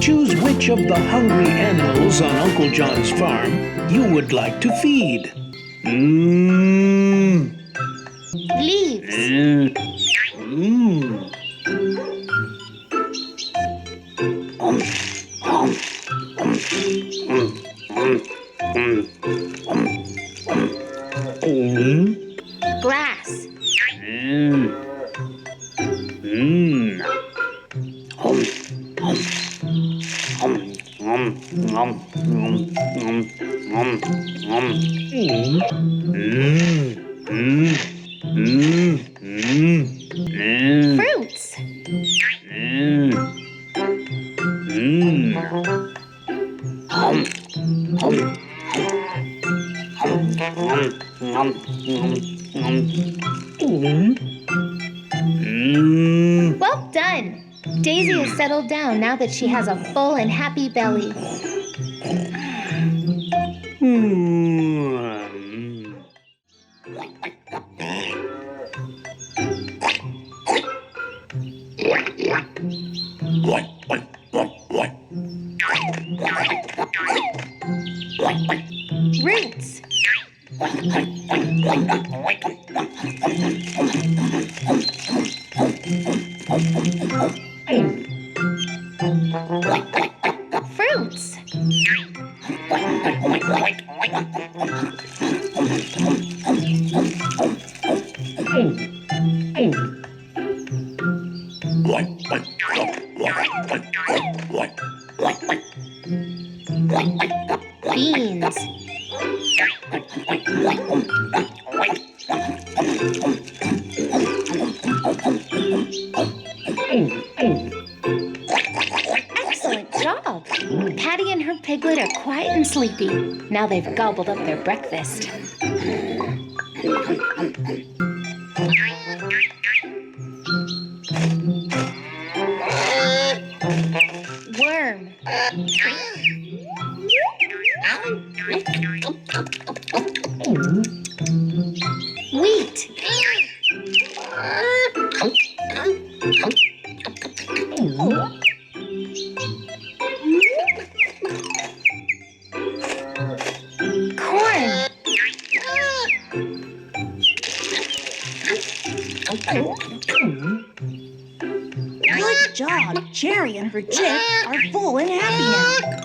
Choose which of the hungry animals on Uncle John's farm you would like to feed. Leaves. Grass. Fruits. Well done. Daisy has settled down now that she has a full and happy belly. Roots. Fruits. Beans. Excellent job. Patty and her piglet are quiet and sleepy. Now they've gobbled up their breakfast. Worm. Wheat. Corn. Good job. Jerry and her chick are full and happy now.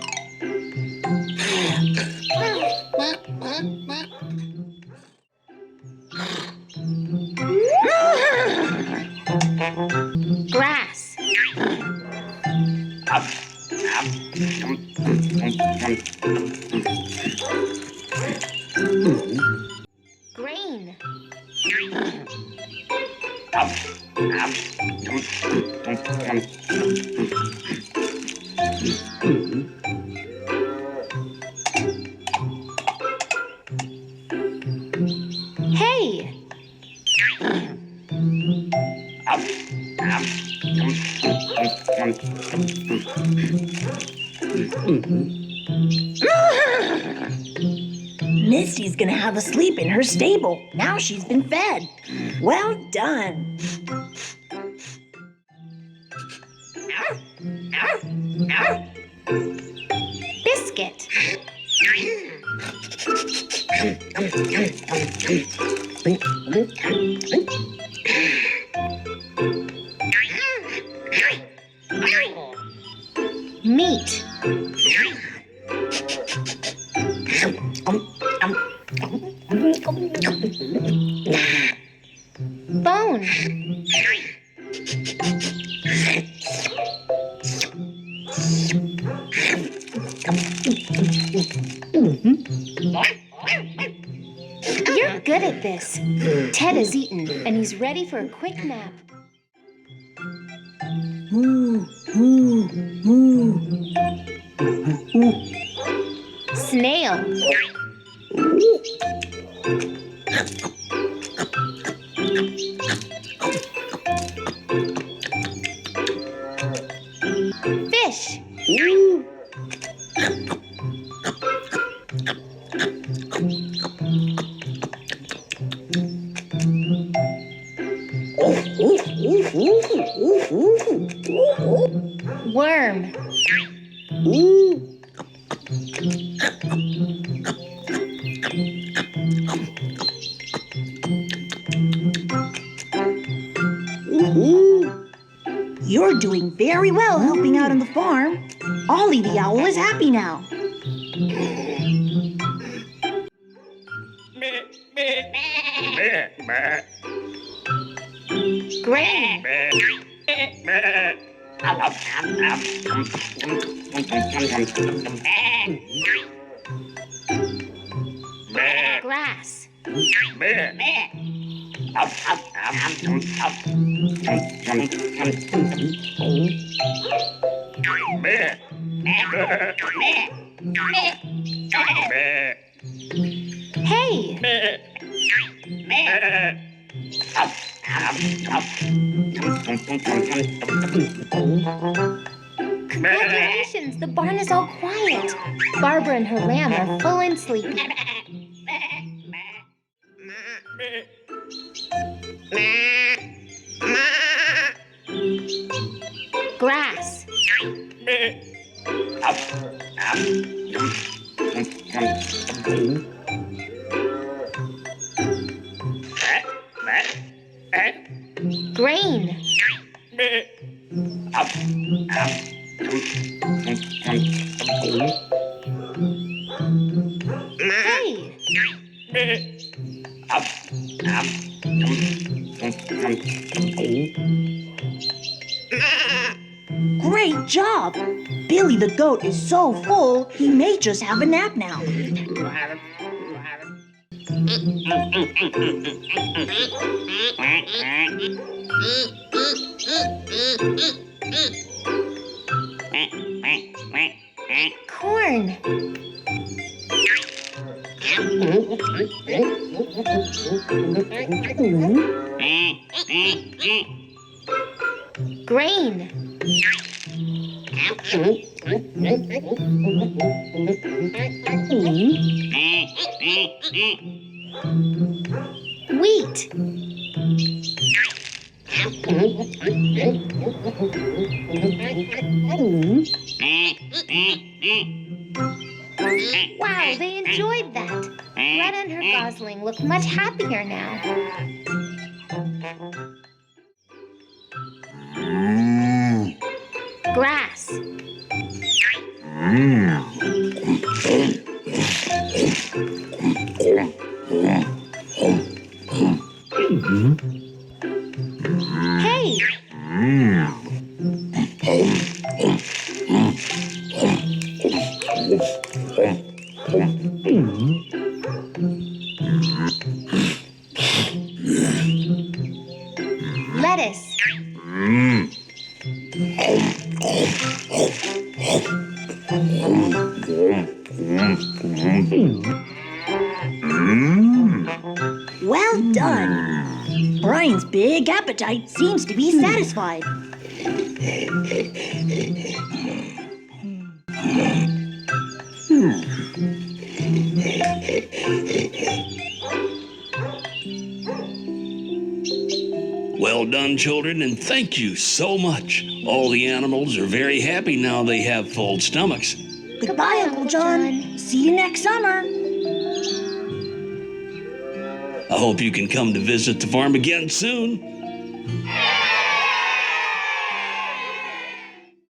Grass. Grain. Hay. Misty's gonna have a sleep in her stable. Now she's been fed. Well done. Biscuit. Meat. Bone. You're good at this. Ted has eaten, and he's ready for a quick nap. Snail. Fish. Worm. You're doing very well helping out on the farm. Ollie the owl is happy now. Grain. Grass. Hey. Congratulations, the barn is all quiet. Barbara and her lamb are full and sleepy. Grass. Grain. Hey. Great job! Billy the goat is so full, he may just have a nap now. Corn. Grain. Wheat. Wow, they enjoyed that. Greta and her gosling look much happier now. Grass. Hey. Lettuce. Well done. Brian's big appetite seems to be satisfied. Well done, children, and thank you so much. All the animals are very happy now they have full stomachs. Goodbye, Uncle John. See you next summer. I hope you can come to visit the farm again soon.